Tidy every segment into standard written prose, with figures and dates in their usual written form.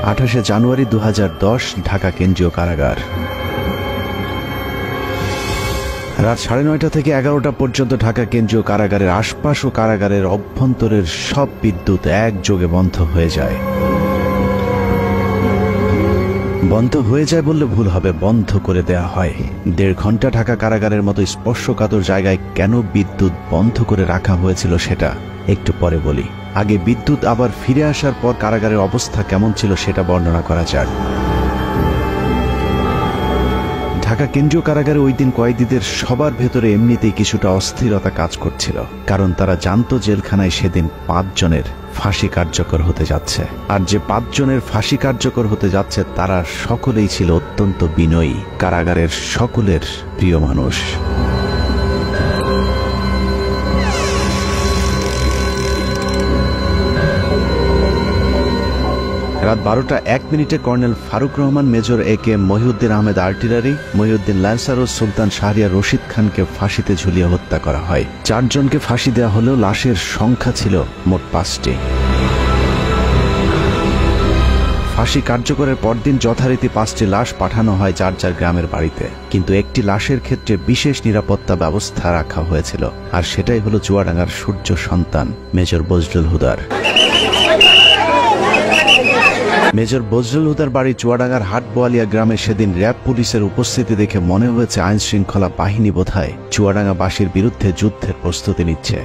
28শে জানুয়ারি 2010 ঢাকা কেন্দ্রীয় কারাগার। রাত 9:30 থেকে 11টা পর্যন্ত ঢাকা কেন্দ্রীয় কারাগারের আশপাশ ও কারাগারের অভ্যন্তরের সব বিদ্যুৎ একযোগে বন্ধ হয়ে যায়। বন্ধ হয়ে যায় বললে ভুল হবে, বন্ধ করে দেয়া হয়। 1.5 ঘন্টা ঢাকা কারাগারের মতো স্পর্শকাতর জায়গায় কেন বিদ্যুৎ বন্ধ করে রাখা হয়েছিল সেটা একটু পরে বলি। আগে বিদ্যুৎ আবার ফিরে আসার পর কারাগারের অবস্থা কেমন ছিল সেটা বর্ণনা করা যাক। ঢাকা কেন্দ্রীয় কারাগারে ওই দিন কয়েদিদের সবার ভেতরে এমনিতেই কিছুটা অস্থিরতা কাজ করছিল, কারণ তারা জানতো জেলখানায় সেদিন 5 জনের ফাঁসি কার্যকর হতে যাচ্ছে। আর যে 5 জনের ফাঁসি কার্যকর হতে যাচ্ছে তারা সকলেই ছিল অত্যন্ত বিনয়ী, কারাগারের সকলের প্রিয় মানুষ। রাত 12:01 colonel Farooq Rahman, major AK Mohiuddin Ahmed artillery, Mohiuddin lancer ও সুলতান শাহরিয়ার রশিদ খানকে ফাঁসিতে ঝুলিয়ে হত্যা করা হয়। 4 জনকে ফাঁসি দেওয়া হলেও লাশের সংখ্যা ছিল মোট 5টি। ফাঁসি কার্যকরের পরদিন যথারীতি 5টি লাশ পাঠানো হয় যার যার গ্রামের বাড়িতে, কিন্তু একটি লাশের ক্ষেত্রে বিশেষ নিরাপত্তা ব্যবস্থা রাখা হয়েছিল, আর সেটাই হলো চুয়াডাঙ্গার সূর্য সন্তান মেজর বজলুল হুদার। মেজর বজলুল হুদার বাড়ি চুয়াডাঙ্গার হাটবোয়ালিয়া গ্রামে সেদিন র্যাব পুলিশের উপস্থিতি দেখে মনে হয়েছে আইন শৃঙ্খলা বাহিনী বোধহয় চুয়াডাঙ্গাবাসীর বিরুদ্ধে যুদ্ধের প্রস্তুতি নিচ্ছে।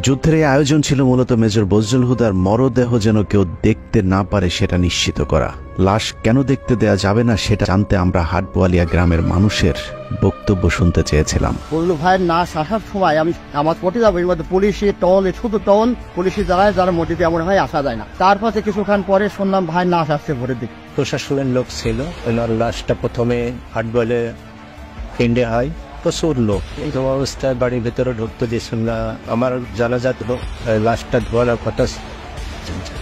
যুদ্ধের এই আয়োজন ছিল মূলত মেজর বজলুল হুদার মরদেহ যেন কেউ দেখতে না পারে সেটা নিশ্চিত করা। লাশ কেন দেখতে দেয়া যাবে না সেটা জানতে আমরা হাটবোয়ালিয়া গ্রামের মানুষের বক্তব্য শুনতে চেয়েছিলাম। বললো ভাই নাশ আসার সময় আমি আমার পটে যাবো, এর মধ্যে পুলিশি টল, শুধু টল পুলিশি দাঁড়ায়, যারা মোটিতে এমন হয় আসা যায় না। তারপরে কিছুক্ষণ পরে শুনলাম ভাই নাশ আসছে ভোরের দিকে। প্রশাসনের লোক ছিল, ওনার লাশটা প্রথমে হাটবলে ফিন্ডে হয়, প্রচুর লোক। এই অবস্থায় বাড়ির ভেতরে ঢুকতে দিয়েছিল না। আমার জানাজাত লাশটা ধোয়ার কথা,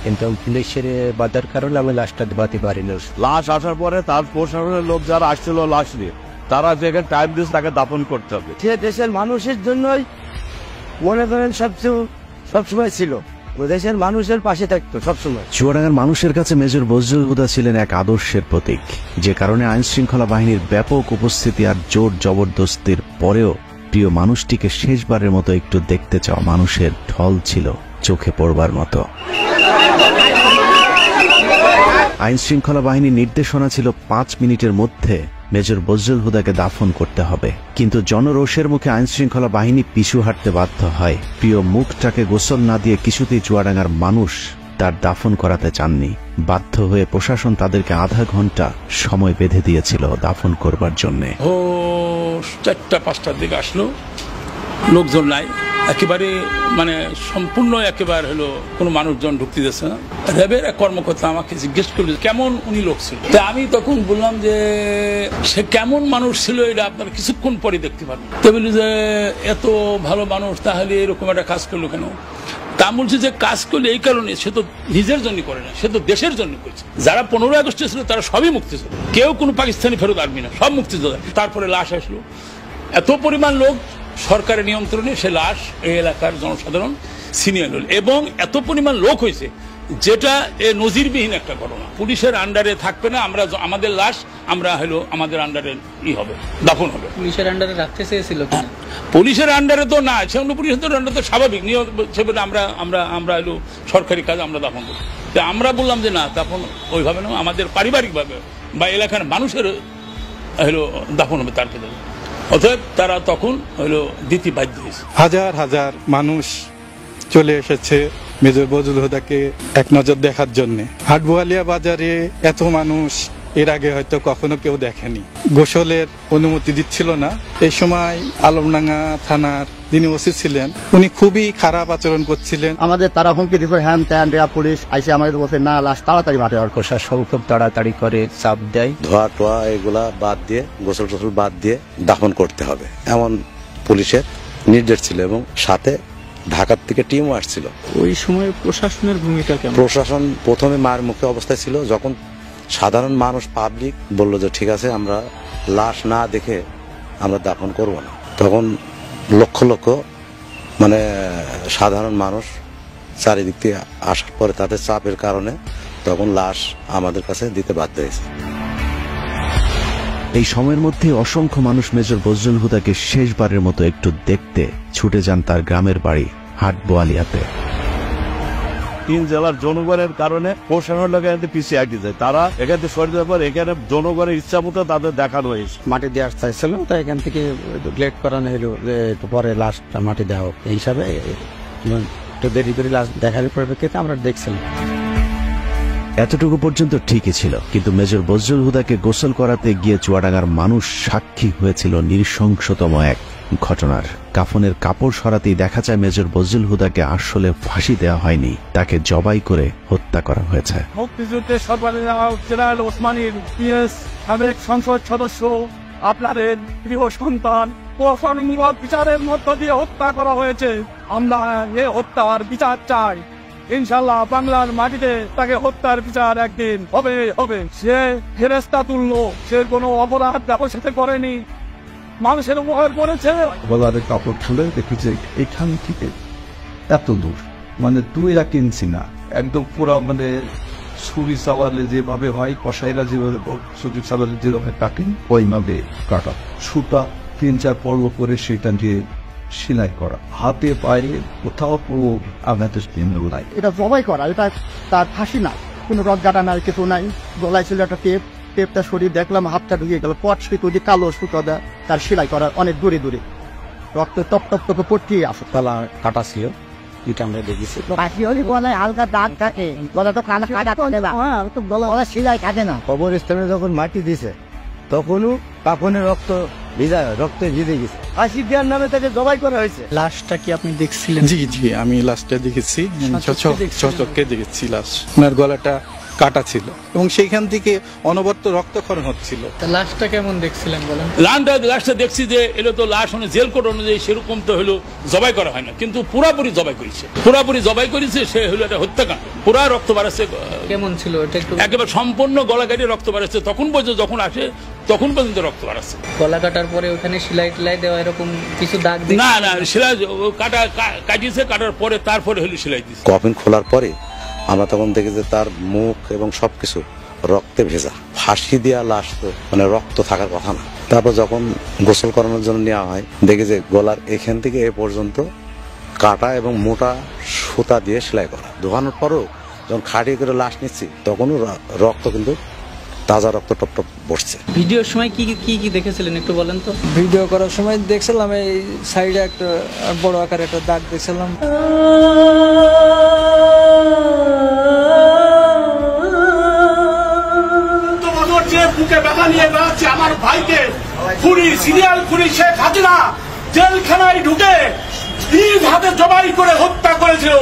কিন্তু পুলিশের বাধার কারণে আমি লাশটা ধোয়াতে পারিনি। লাশ আসার পরে তার প্রশাসনের লোক যারা আসছিল লাশ নিয়ে, তারা যেখানে টাইম দিয়েছে তাকে দাফন করতে হবে। সে দেশের মানুষের জন্যই মনে করেন সবসময় ছিল, দেশের মানুষের পাশে থাকতো সবসময়। চুয়াডাঙ্গার মানুষের কাছে মেজর বজলুল হুদা ছিলেন এক আদর্শের প্রতীক, যে কারণে আইন শৃঙ্খলা বাহিনীর ব্যাপক উপস্থিতি আর জোর জবরদস্তির পরেও প্রিয় মানুষটিকে শেষবারের মতো একটু দেখতে চাওয়া মানুষের ঢল ছিল চোখে পড়বার মতো। আইন শৃঙ্খলা বাহিনীর নির্দেশনা ছিল 5 মিনিটের মধ্যে মেজর বজলুল হুদাকে দাফন করতে হবে, কিন্তু জনরোষের মুখে আইন শৃঙ্খলা বাহিনী পিছু হাঁটতে বাধ্য হয়। প্রিয় মুখটাকে গোসল না দিয়ে কিছুতেই চুয়াডাঙ্গার মানুষ তার দাফন করাতে চাননি। বাধ্য হয়ে প্রশাসন তাদেরকে আধা ঘন্টা সময় বেঁধে দিয়েছিল দাফন করবার জন্য। 4টা-5টার দিকে আসলো, লোকজন নাই একেবারে, মানে সম্পূর্ণ একেবারে হলো কোনো মানুষজন ঢুকতে দিচ্ছে না। র্যাবের এক কর্মকর্তা আমাকে জিজ্ঞেস করলো কেমন উনি লোক ছিল। তা আমি তখন বললাম যে সে কেমন মানুষ ছিল এটা আপনারা কিছুক্ষণ পরে দেখতে পারবেন। তো বলি যে এত ভালো মানুষ, তাহলে এরকম একটা কাজ করলো কেন? তা বলছে যে কাজ করলে এই কারণে, সে তো নিজের জন্য করে না, সে তো দেশের জন্য করছে। যারা 15 আগস্টে ছিল তারা সবই মুক্তিযোদ্ধা, কেউ কোনো পাকিস্তানি ফেরত আর্মি না, সব মুক্তিযোদ্ধা। তারপরে লাশ আসলো, এত পরিমাণ লোক সরকারের নিয়ন্ত্রণে, সে লাশ এই এলাকার জনসাধারণ ছিনিয়ে নিল, এবং এত পরিমাণ লোক হয়েছে যেটা নজিরবিহীন একটা ঘটনা। পুলিশের আন্ডারে থাকবে না, আমরা আমাদের লাশ আমরা হলো আমাদের আন্ডারে হবে, দাফন হবে। পুলিশের আন্ডারে রাখতে চেয়েছিল, পুলিশের আন্ডারে তো না, সেগুলো পুলিশের আন্ডারে তো স্বাভাবিক নিয়ম সেভাবে আমরা হলো সরকারি কাজ আমরা দাফন করি। আমরা বললাম যে না, দাফন ওইভাবে না, আমাদের পারিবারিকভাবে বা এলাকার মানুষের হলো দাফন হবে তার ক্ষেত্রে। অতএব তারা তখন হলো দিতে বাধ্য হয়েছে। হাজার হাজার মানুষ চলে এসেছে মেজর বজলুল হুদাকে এক নজর দেখার জন্য। হাটবোয়ালিয়া বাজারে এত মানুষ এর আগে হয়তো কখনো কেউ দেখেনি। গোসলের অনুমতি দিচ্ছিল না। এই সময় আলমডাঙ্গা থানার যিনি ওসি ছিলেন উনি খুবই খারাপ আচরণ করছিলেন। আমাদের তারা হুমকি দিচ্ছে, হ্যান ত্যান, পুলিশ আইসে আমাদের বলছে না লাশ তাড়াতাড়ি মাঠে। আর প্রশাসন খুব তাড়াতাড়ি করে চাপ দেয়, ধোয়া টোয়া এগুলা বাদ দিয়ে, গোসল টোসল বাদ দিয়ে দাফন করতে হবে এমন পুলিশের নির্দেশ ছিল, এবং সাথে ঢাকার থেকে টিমও আসছিল। ওই সময় প্রশাসনের ভূমিকা কেমন? প্রশাসন প্রথমে মার মুখে অবস্থায় ছিল, যখন সাধারণ মানুষ পাবলিক বলল যে ঠিক আছে আমরা লাশ না দেখে আমরা দাফন করব না, তখন লক্ষ লক্ষ মানে সাধারণ মানুষ চারিদিক থেকে আসার পরে তাদের চাপের কারণে তখন লাশ আমাদের কাছে দিতে বাধ্য হয়েছে। এই সময়ের মধ্যে অসংখ্য মানুষ মেজর বজলুল হুদাকে শেষবারের মতো একটু দেখতে ছুটে যান তার গ্রামের বাড়ি হাটবোয়ালিয়াতে। 3 জেলার জনগণের কারণে প্রশাসনের লোক এখানে পিছিয়ে আগে যায়, তারা এখান থেকে সরে যাওয়ার পর এখানে জনগণের ইচ্ছা মতো তাদের দেখানো হয়েছে। মাটি দেওয়ার চাইছিল, তাই এখান থেকে লেট করানো হলো যে একটু পরে লাশটা মাটি দেওয়া হোক, এই হিসাবে একটু দেরি করে লাশ দেখার পরিপ্রেক্ষিতে আমরা দেখছিলাম। এতটুকু পর্যন্ত ঠিকই ছিল, কিন্তু মেজর বজলুল হুদাকে গোসল করাতে গিয়ে চুয়াডাঙ্গার মানুষ সাক্ষী হয়েছিল নৃশংসতম এক ঘটনার। কাফনের কাপড় সরাতেই দেখা যায় মেজর বজলুল হুদাকে আসলে ফাঁসি দেওয়া হয়নি, তাকে জবাই করে হত্যা করা হয়েছে। মুক্তিযুদ্ধের জেনারেল ওসমানীর পিএস সাবেক সংসদ সদস্য আপনাদের প্রিয় সন্তান প্রশাসনমূলক বিচারের মধ্য দিয়ে হত্যা করা হয়েছে। আমরা এ হত্যার বিচার চাই। ইনশাল্লাহ বাংলার মাটিতে তাকে হত্যার বিচার একদিন হবে হবে। সে ফেরেশতা তুললো, সে কোনো অপরাধ তার সাথে করেনি, মানুষের উপকার করেছে। গলার কাপড় খুলে দেখেছে এখান থেকে এত দূর, মানে 2 ইঞ্চি না, একদম পুরো মানে ছুরি চালালে যেভাবে হয়, কসাইরা যেভাবে ছুরি চালালে যেভাবে কাটেন ওইভাবে কাটা, সুতা 3-4 পর্ব করে সেটা দিয়ে সেলাই করা, হাতে পায়ে কোথাও পুরো আঘাতের চিহ্ন নাই। এটা জবাই করা, এটা তার ফাঁসি না, কোনো রদগাটা নাই, কিছু নাই। গলায় ছিল একটা টেপটা শরীর দেখলাম হাতটা ঢুকিয়ে গেল, পট সুতো দিয়ে কালো সুতো দেয় তার সেলাই করা, অনেক দূরে দূরে রক্ত টপ টপ টপে পড়তেই আসে। তালা কাটা ছিল, এটা আমরা দেখেছি। হালকা দাগ থাকে, গলা তো কাটা গলা সেলাই কাটে না। কবরস্থানে যখন মাটি দিছে তখনও কাফনের রক্ত রক্তে ভিজে গেছে, ফাঁসি দেওয়ার নামে তাকে জবাই করা হয়েছে। লাশটা কি আপনি দেখছিলেন? জি জি, আমি লাশটা দেখেছি, চোখে দেখেছি। লাশ ওনার গলাটা কাটা ছিল এবং সেইখান থেকে অনবরত রক্তক্ষরণ হচ্ছিল। লাশটা কেমন দেখছিলেন বলেন? লাশটা দেখছি যে এলো তো লাশ জেল কোড অনুযায়ী সেরকম তো হলো জবাই করা হয় না, কিন্তু পুরাপুরি জবাই করেছে। সে হলো একটা হত্যাকাণ্ড, পুরা রক্ত বাড়াচ্ছে। কেমন ছিল এটা একটু? একেবারে সম্পূর্ণ গলা কাটিয়ে রক্ত বাড়াচ্ছে, তখন পর্যন্ত যখন আসে তখন পর্যন্ত রক্ত বাড়াচ্ছে। গলা কাটার পরে ওখানে সেলাই টেলাই দেওয়া এরকম কিছু দাগ? না না, সেলাই কাটিয়েছে, কাটার পরে তারপরে হলো সেলাই দিচ্ছে। কফিন খোলার পরে আমরা তখন দেখি যে তার মুখ এবং সবকিছু রক্তে ভেজা। ফাঁসি দেওয়া লাশ তো মানে রক্ত থাকার কথা না। তারপর যখন গোসল করানোর জন্য নেওয়া হয়, দেখি যে গলার এখান থেকে এ পর্যন্ত কাটা এবং মোটা সুতা দিয়ে সেলাই করা। ধোয়ানোর পরও যখন খাটিয়ে করে লাশ নিচ্ছি তখনও রক্ত কিন্তু তাজা রক্ত টপ টপ বসছে। ভিডিওর সময় কি কি কি দেখেছিলেন একটু বলেন তো? ভিডিও করার সময় দেখছিলাম এই সাইডে একটা বড় আকারে একটা দাগ দেখছিলাম। বুকে ব্যথা নিয়ে বেড়াচ্ছে আমার ভাইকে সিরিয়াল খুনি শেখ হাসিনা জেলখানায় ঢুকে নিজ হাতে জবাই করে হত্যা করেছিল।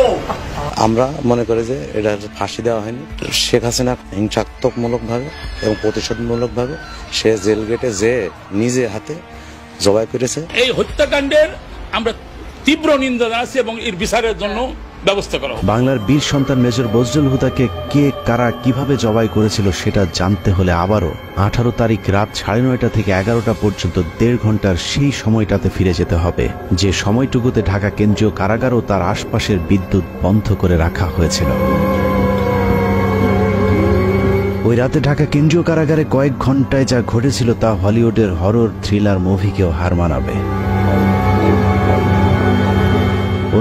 আমরা মনে করি যে এটা ফাঁসি দেওয়া হয়নি, শেখ হাসিনা হিংসাত্মকমূলক ভাবে এবং প্রতিশোধমূলক ভাবে সে জেল গেটে যে নিজে হাতে জবাই করেছে। এই হত্যাকাণ্ডের আমরা তীব্র নিন্দা জানাচ্ছি এবং এর বিচারের জন্য ব্যবস্থা করা। বাংলার বীর সন্তান মেজর বজলুল হুদাকে কে কারা কিভাবে জবাই করেছিল সেটা জানতে হলে আবারও 18 তারিখ রাত 9:30 থেকে 11টা পর্যন্ত 1.5 ঘন্টার সেই সময়টাতে ফিরে যেতে হবে, যে সময়টুকুতে ঢাকা কেন্দ্রীয় কারাগার ও তার আশপাশের বিদ্যুৎ বন্ধ করে রাখা হয়েছিল। ওই রাতে ঢাকা কেন্দ্রীয় কারাগারে কয়েক ঘন্টায় যা ঘটেছিল তা হলিউডের হরর থ্রিলার মুভিকেও হার মানাবে।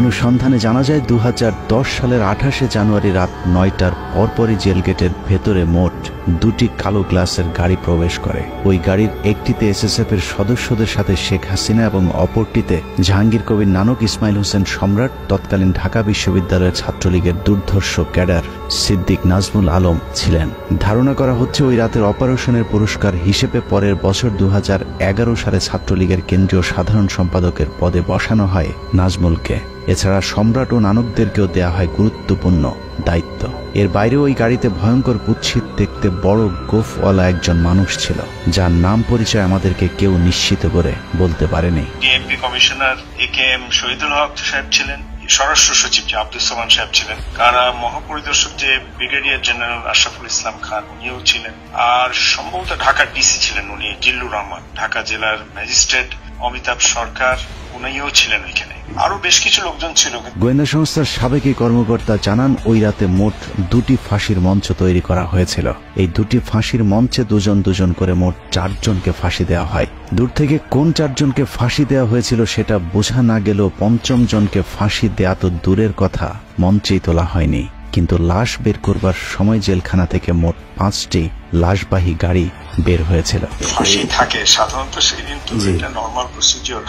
অনুসন্ধানে জানা যায় 2010 সালের 28শে জানুয়ারি রাত 9টার পরপরই জেল গেটের ভেতরে মোট 2টি কালো গ্লাসের গাড়ি প্রবেশ করে। ওই গাড়ির একটিতে এসএসএফ এর সদস্যদের সাথে শেখ হাসিনা এবং অপরটিতে জাহাঙ্গীর কবির নানক, ইসমাইল হোসেন সম্রাট, তৎকালীন ঢাকা বিশ্ববিদ্যালয়ের ছাত্রলীগের দুর্ধর্ষ ক্যাডার সিদ্দিক নাজমুল আলম ছিলেন। ধারণা করা হচ্ছে ওই রাতের অপারেশনের পুরস্কার হিসেবে পরের বছর 2011 সালে ছাত্রলীগের কেন্দ্রীয় সাধারণ সম্পাদকের পদে বসানো হয় নাজমুলকে। এছাড়া সম্রাট ও নানকদেরকেও দেয়া হয় গুরুত্বপূর্ণ দায়িত্ব। এর বাইরে ওই গাড়িতে ভয়ঙ্কর কুৎসিত দেখতে বড় গোফওয়ালা একজন মানুষ ছিল, যার নাম পরিচয় আমাদেরকে কেউ নিশ্চিত করে বলতে পারেনি। ডিএমপি কমিশনার একেএম শহীদুল হক সাহেব ছিলেন, স্বরাষ্ট্র সচিব যে আব্দুল সালাম সাহেব ছিলেন, কারা মহাপরিদর্শক যে ব্রিগেডিয়ার জেনারেল আশরাফুল ইসলাম খান উনিও ছিলেন, আর সম্ভবত ঢাকার ডিসি ছিলেন উনি জিল্লুর রহমান, ঢাকা জেলার ম্যাজিস্ট্রেট অমিতাভ সরকার, উনিও ছিলেন ওইখানে, আরো বেশ কিছু লোকজন ছিল। গোয়েন্দা সংস্থার সাবেক এই কর্মকর্তা জানান, ওই রাতে মোট 2টি ফাঁসির মঞ্চ তৈরি করা হয়েছিল। এই 2টি ফাঁসির মঞ্চে দুজন দুজন করে মোট 4 জনকে ফাঁসি দেওয়া হয়। দূর থেকে কোন 4 জনকে ফাঁসি দেওয়া হয়েছিল সেটা বোঝা না গেলেও 5ম জনকে ফাঁসি দেয়া তো দূরের কথা, মঞ্চেই তোলা হয়নি। কিন্তু লাশ বের করবার সময় জেলখানা থেকে মোট 5টি লাশবাহী গাড়ি বের হয়েছিল। ফাঁসি থাকে সাধারণত সেই দিন, তো এটা নর্মাল প্রসিজিওর।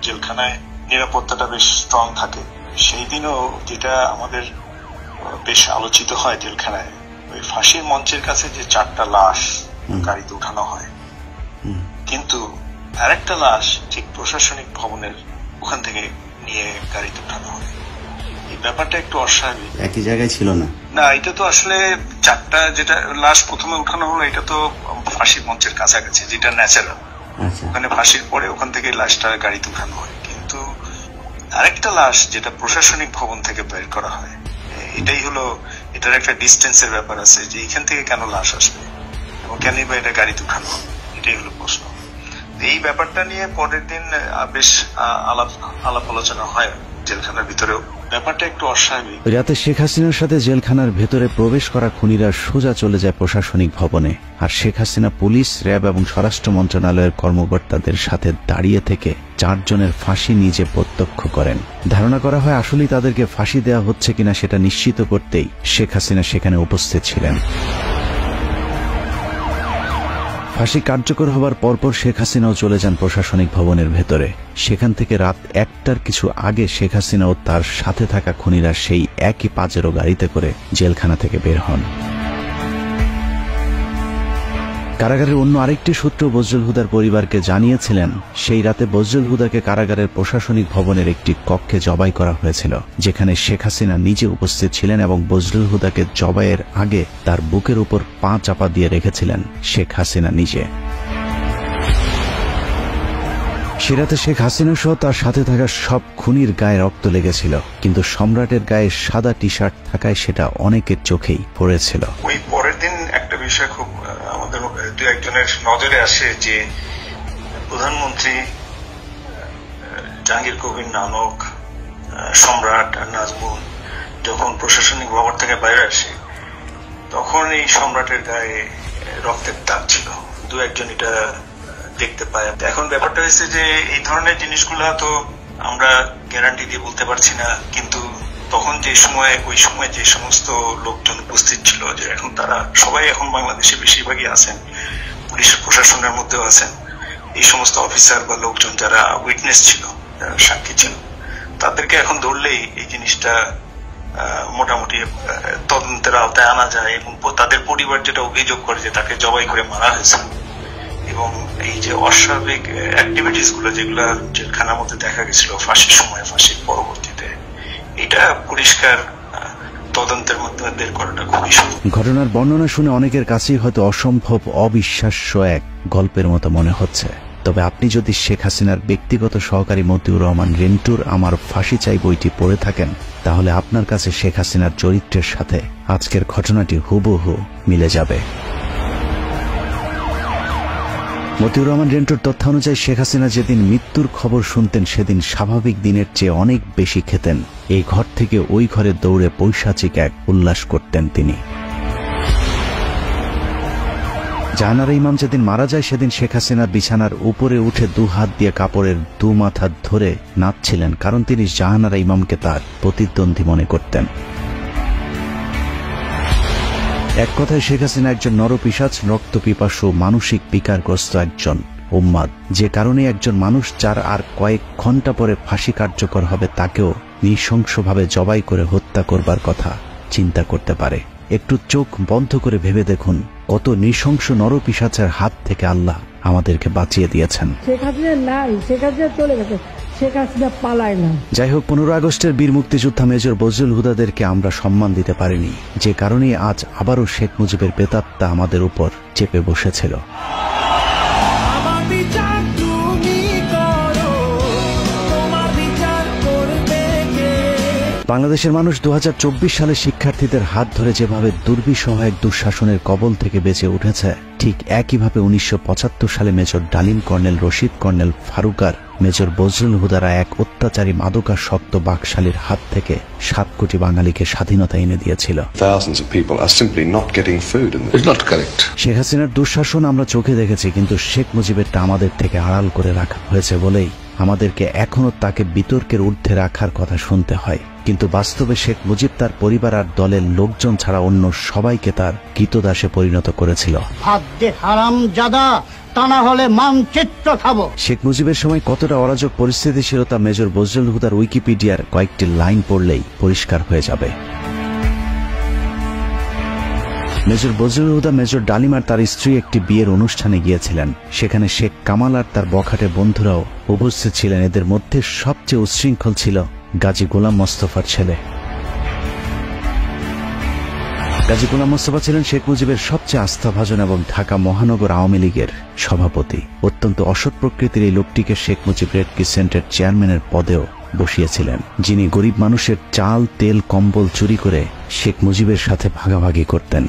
জেলখানায় নিরাপত্তাটা বেশ স্ট্রং থাকে। সেই দিনও যেটা আমাদের বেশ আলোচিত হয় জেলখানায়, ওই ফাঁসির মঞ্চের কাছে যে 4টা লাশ গাড়িতে উঠানো হয়, কিন্তু আরেকটা লাশ ঠিক প্রশাসনিক ভবনের ওখান থেকে নিয়ে গাড়িতে উঠানো হয়। এই ব্যাপারটা একটু অস্বাভাবিক। একই জায়গায় ছিল না। না, এটা তো আসলে 4টা যেটা লাশ প্রথমে উঠানো হলো, এটা তো ফাঁসির মঞ্চের কাছাকাছি, যেটা ন্যাচারাল। ওখানে ফাঁসির পরে ওখান থেকে লাশটা গাড়িতে উঠানো হয়। কিন্তু আরেকটা লাশ যেটা প্রশাসনিক ভবন থেকে বের করা হয়, এটাই হলো, এটার একটা ডিস্টেন্সের ব্যাপার আছে যে এখান থেকে কেন লাশ আসবে এবং কেনই বা এটা গাড়িতে উঠানো হবে, এটাই হলো প্রশ্ন। এই ব্যাপারটা নিয়ে পরের দিন বেশ আলাপ আলোচনা হয় জেলখানার ভিতরেও। ব্যাপারটা একটু অস্বাভাবিক। রাতে শেখ হাসিনার সাথে জেলখানার ভেতরে প্রবেশ করা খুনিরা সোজা চলে যায় প্রশাসনিক ভবনে, আর শেখ হাসিনা পুলিশ, র্যাব এবং স্বরাষ্ট্র মন্ত্রণালয়ের কর্মকর্তাদের সাথে দাঁড়িয়ে থেকে 4 জনের ফাঁসি নিজে প্রত্যক্ষ করেন। ধারণা করা হয় আসলেই তাদেরকে ফাঁসি দেওয়া হচ্ছে কিনা সেটা নিশ্চিত করতেই শেখ হাসিনা সেখানে উপস্থিত ছিলেন। ফাঁসি কার্যকর হবার পরপর শেখ হাসিনাও চলে যান প্রশাসনিক ভবনের ভেতরে। সেখান থেকে রাত 1টার কিছু আগে শেখ হাসিনা ও তার সাথে থাকা খুনিরা সেই একই পাজেরো গাড়িতে করে জেলখানা থেকে বের হন। কারাগারের অন্য আরেকটি সূত্র বজলুল হুদার পরিবারকে জানিয়েছিলেন, সেই রাতে বজলুল হুদাকে কারাগারের প্রশাসনিক ভবনের একটি কক্ষে জবাই করা হয়েছিল, যেখানে শেখ হাসিনা নিজে উপস্থিত ছিলেন এবং বজলুল হুদাকে জবাইয়ের আগে তার বুকের উপর পা চাপা দিয়ে রেখেছিলেন শেখ হাসিনা নিজে। সে রাতে শেখ হাসিনা সহ তার সাথে থাকা সব খুনির গায়ে রক্ত লেগেছিল, কিন্তু সম্রাটের গায়ে সাদা টি শার্ট থাকায় সেটা অনেকের চোখেই পড়েছিল। ওই পরের দিন একটা বিষয় খুব আমাদের দু একজনের নজরে আসে যে প্রধানমন্ত্রী জাহাঙ্গীর কবির নানক, সম্রাট আর নাজমুল যখন প্রশাসনিক ভবন থেকে বাইরে আসে, তখন এই সম্রাটের গায়ে রক্তের দাগ ছিল। দু একজন এটা দেখতে পায়। এখন ব্যাপারটা হয়েছে যে এই ধরনের জিনিসগুলো তো আমরা গ্যারান্টি দিয়ে বলতে পারছি না, কিন্তু তখন যে সময়, ওই সময় যে সমস্ত লোকজন উপস্থিত ছিল, যে এখন তারা সবাই এখন বাংলাদেশে বেশিরভাগই আছেন, পুলিশ প্রশাসনের মধ্যেও আছেন, এই সমস্ত অফিসার বা লোকজন যারা উইটনেস ছিল, যারা সাক্ষী ছিল, তাদেরকে এখন ধরলেই এই জিনিসটা মোটামুটি তদন্তের আওতায় আনা যায়। এবং তাদের পরিবার যেটা অভিযোগ করে যে তাকে জবাই করে মারা হয়েছে, এবং এই যে অস্বাভাবিক অ্যাক্টিভিটিস গুলো যেগুলো জেলখানার মধ্যে দেখা গেছিল ফাঁসির সময়, ফাঁসির পরবর্তীতে, এটা পরিষ্কার তদন্তের মধ্যে বের করাটা খুবই সহজ। ঘটনার বর্ণনা শুনে অনেকের কাছেই হয়তো অসম্ভব, অবিশ্বাস্য এক গল্পের মতো মনে হচ্ছে। তবে আপনি যদি শেখ হাসিনার ব্যক্তিগত সহকারী মতিউর রহমান রিন্টুর আমার ফাঁসি চাই বইটি পড়ে থাকেন, তাহলে আপনার কাছে শেখ হাসিনার চরিত্রের সাথে আজকের ঘটনাটি হুবহু মিলে যাবে। মতিউর রহমান রেন্টুর তথ্য অনুযায়ী শেখ হাসিনা যেদিন মৃত্যুর খবর শুনতেন, সেদিন স্বাভাবিক দিনের চেয়ে অনেক বেশি খেতেন। এই ঘর থেকে ওই ঘরে দৌড়ে পৈশাচিক এক উল্লাস করতেন তিনি। জাহানারা ইমাম যেদিন মারা যায়, সেদিন শেখ হাসিনা বিছানার উপরে উঠে 2 হাত দিয়ে কাপড়ের 2 মাথা ধরে নাচছিলেন, কারণ তিনি জাহানারা ইমামকে তার প্রতিদ্বন্দ্বী মনে করতেন। এক কথায় শেখ হাসিনা একজন নরপিশাচ, রক্তপিপাসু, মানসিক বিকারগ্রস্ত একজন উম্মাদ, যে কারণে একজন মানুষ যার আর কয়েক ঘন্টা পরে ফাঁসি কার্যকর হবে, তাকেও নৃশংসভাবে জবাই করে হত্যা করবার কথা চিন্তা করতে পারে। একটু চোখ বন্ধ করে ভেবে দেখুন, কত নৃশংস নরপিশাচের হাত থেকে আল্লাহ আমাদেরকে বাঁচিয়ে দিয়েছেন। শেখ হাসিনা নাই, শেখ হাসিনা চলে গেছে, শেখ হাসিনা পালায় না। যাই হোক, 15 আগস্টের বীর মুক্তিযোদ্ধা মেজর বজলুল হুদাদেরকে আমরা সম্মান দিতে পারিনি, যে কারণে আজ আবারও শেখ মুজিবের প্রেতাত্মা আমাদের উপর চেপে বসেছিল। বাংলাদেশের মানুষ 2024 সালে শিক্ষা শিক্ষার্থীদের হাত ধরে যেভাবে দুর্বিষহ এক দুঃশাসনের কবল থেকে বেঁচে উঠেছে, ঠিক একইভাবে 1975 সালে major Dalim, colonel Rashid, colonel ফারুকার, মেজর বজলুল হুদারা এক অত্যাচারী মাদকাসক্ত বাকশালীর হাত থেকে 7 কোটি বাঙালিকে স্বাধীনতা এনে দিয়েছিল। শেখ হাসিনার দুঃশাসন আমরা চোখে দেখেছি, কিন্তু শেখ মুজিবেরটা আমাদের থেকে আড়াল করে রাখা হয়েছে বলেই আমাদেরকে এখনো তাকে বিতর্কের ঊর্ধ্বে রাখার কথা শুনতে হয়। কিন্তু বাস্তবে শেখ মুজিব তার পরিবার আর দলের লোকজন ছাড়া অন্য সবাইকে তার কৃতদাসে পরিণত করেছিল। তা না হলে মানচিত্র খাবো। শেখ মুজিবের সময় কতটা অরাজক পরিস্থিতি ছিল তা মেজর বজলুল হুদার উইকিপিডিয়ার কয়েকটি লাইন পড়লেই পরিষ্কার হয়ে যাবে। মেজর বজলুল হুদা, মেজর ডালিম আর তার স্ত্রী একটি বিয়ের অনুষ্ঠানে গিয়েছিলেন। সেখানে শেখ কামাল আর তার বখাটে বন্ধুরাও উপস্থিত ছিলেন। এদের মধ্যে সবচেয়ে উচ্ছৃঙ্খল ছিল গাজী গোলাম মোস্তফার ছেলে। গাজী গোলাম মোস্তফা ছিলেন শেখ মুজিবের সবচেয়ে আস্থাভাজন এবং ঢাকা মহানগর আওয়ামী লীগের সভাপতি। অত্যন্ত অসৎ প্রকৃতির এই লোকটিকে শেখ মুজিব রেড ক্রিসেন্টের চেয়ারম্যানের পদেও বসিয়েছিলেন, যিনি গরিব মানুষের চাল, তেল, কম্বল চুরি করে শেখ মুজিবের সাথে ভাগাভাগি করতেন।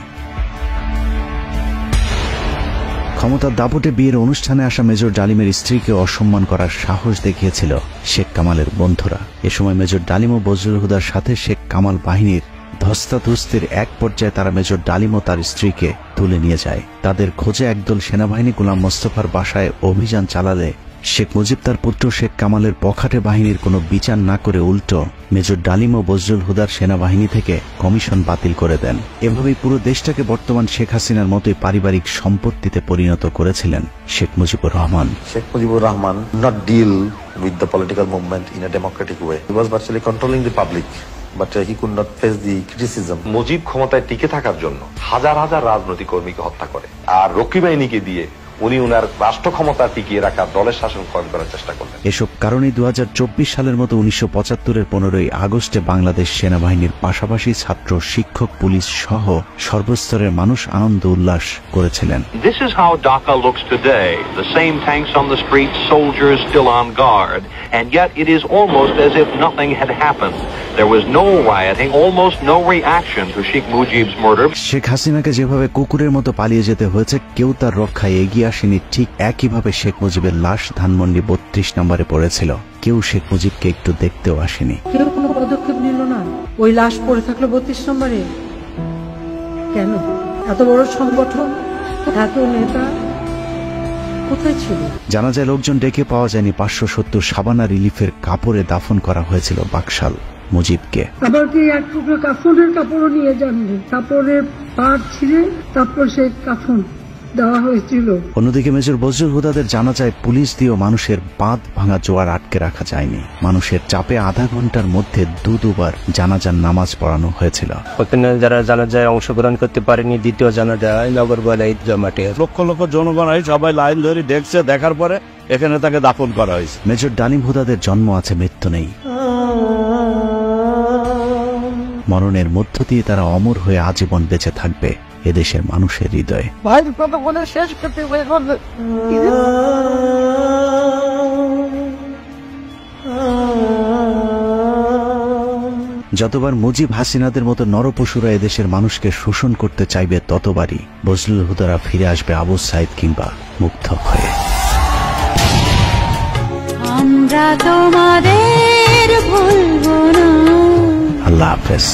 ক্ষমতার দাপটে বিয়ের অনুষ্ঠানে আসা মেজর ডালিমের স্ত্রীকে অসম্মান করার সাহস দেখিয়েছিল শেখ কামালের বন্ধুরা। এ সময় মেজর ডালিম ও বজলুল হুদার সাথে শেখ কামাল বাহিনীর ধস্তাধস্তির এক পর্যায়ে তারা মেজর ডালিম ও তার স্ত্রীকে তুলে নিয়ে যায়। তাদের খোঁজে একদল সেনাবাহিনী গোলাম মোস্তফার বাসায় অভিযান চালালে শেখ মুজিব তার পুত্র শেখ কামালের বখাটে বাহিনীর কোনো বিচার না করে উল্টো মেজর ডালিম ও বজলুল হুদার সেনাবাহিনী থেকে কমিশন বাতিল করে দেন। এভাবেই পুরো দেশটাকে বর্তমান শেখ হাসিনার মতোই পারিবারিক সম্পত্তিতে পরিণত করেছিলেন Sheikh Mujibur Rahman. Sheikh Mujibur Rahman not deal with the political movement in a democratic way. He was virtually controlling the public, but he could not face the criticism. Mujib ক্ষমতায় টিকে থাকার জন্য হাজার হাজার রাজনৈতিক কর্মীকে হত্যা করে, আর রক্ষী বাহিনীকে দিয়ে উনি উনার রাষ্ট্র ক্ষমতা টিকিয়ে রাখা দলের শাসন কায়েম করার চেষ্টা করলেন। এসব কারণে 2024 সালের মতো 1975-এর 15ই আগস্টে বাংলাদেশ সেনাবাহিনীর পাশাপাশি ছাত্র, শিক্ষক, পুলিশ সহ সর্বস্তরের মানুষ আনন্দ উল্লাস করেছিলেন। This is how Dhaka looks today. The same tanks on the streets, soldiers still on guard, and yet it is almost as if nothing had happened. There was no rioting, almost no reaction to Sheikh Mujib's murder. Sheikh হাসিনাকে যেভাবে কুকুরের মতো পালিয়ে যেতে হয়েছে, কেউ তার রক্ষায় এগিয়ে আসেনি, ঠিক একইভাবে শেখ মুজিবের লাশ ধানমন্ডি 32 নম্বরে পড়েছিল। কেউ শেখ মুজিবকে একটু দেখতেও আসেনি। কেউ কোনো পদক্ষেপ নিল না। ওই লাশ পড়ে থাকলো 32 নম্বরে। কেন? এত বড় সংগঠন, এত নেতা কোথায় ছিল? জানা যায় লোকজন ডেকে পাওয়া যায়নি। 570 সাবানা রিলিফের কাপড়ে দাফন করা হয়েছিল বাকশাল মুজিবকে। আবার কি এক টুকরো কাফনের কাপড়ও নিয়ে যাননি, কাপড়ের পাড় ছিঁড়ে তারপর সেই কাফন দেওয়া হয়েছিল। অন্যদিকে মেজর বজলুল হুদাদের জানা যায় পুলিশ দিয়েও মানুষের বাঁধ ভাঙা জোয়ার আটকে রাখা যায়নি। মানুষের চাপে আধা ঘন্টার মধ্যে দুবার জানাজার নামাজ পড়ানো হয়েছিল। যারা জানাজায় অংশগ্রহণ করতে পারেনি, দ্বিতীয় জানাজায় নগরবালা ঈদগাহ মাঠে লক্ষ লক্ষ জনগণ সবাই লাইন ধরে দেখছে, দেখার পরে এখানে তাকে দাফন করা হয়েছে। মেজর ডালিম হুদাদের জন্ম আছে, মৃত্যু নেই। মরণের মধ্য দিয়ে তারা অমর হয়ে আজীবন বেঁচে থাকবে এদেশের মানুষের হৃদয়ে। যতবার মুজিব হাসিনাদের মতো নরপশুরা এদেশের মানুষকে শোষণ করতে চাইবে, ততবারই বজলুল হুদারা ফিরে আসবে আবু সাইদ কিংবা মুগ্ধ হয়ে। আমরা তোমাদের ভুলব না। আল্লাহ হাফেজ।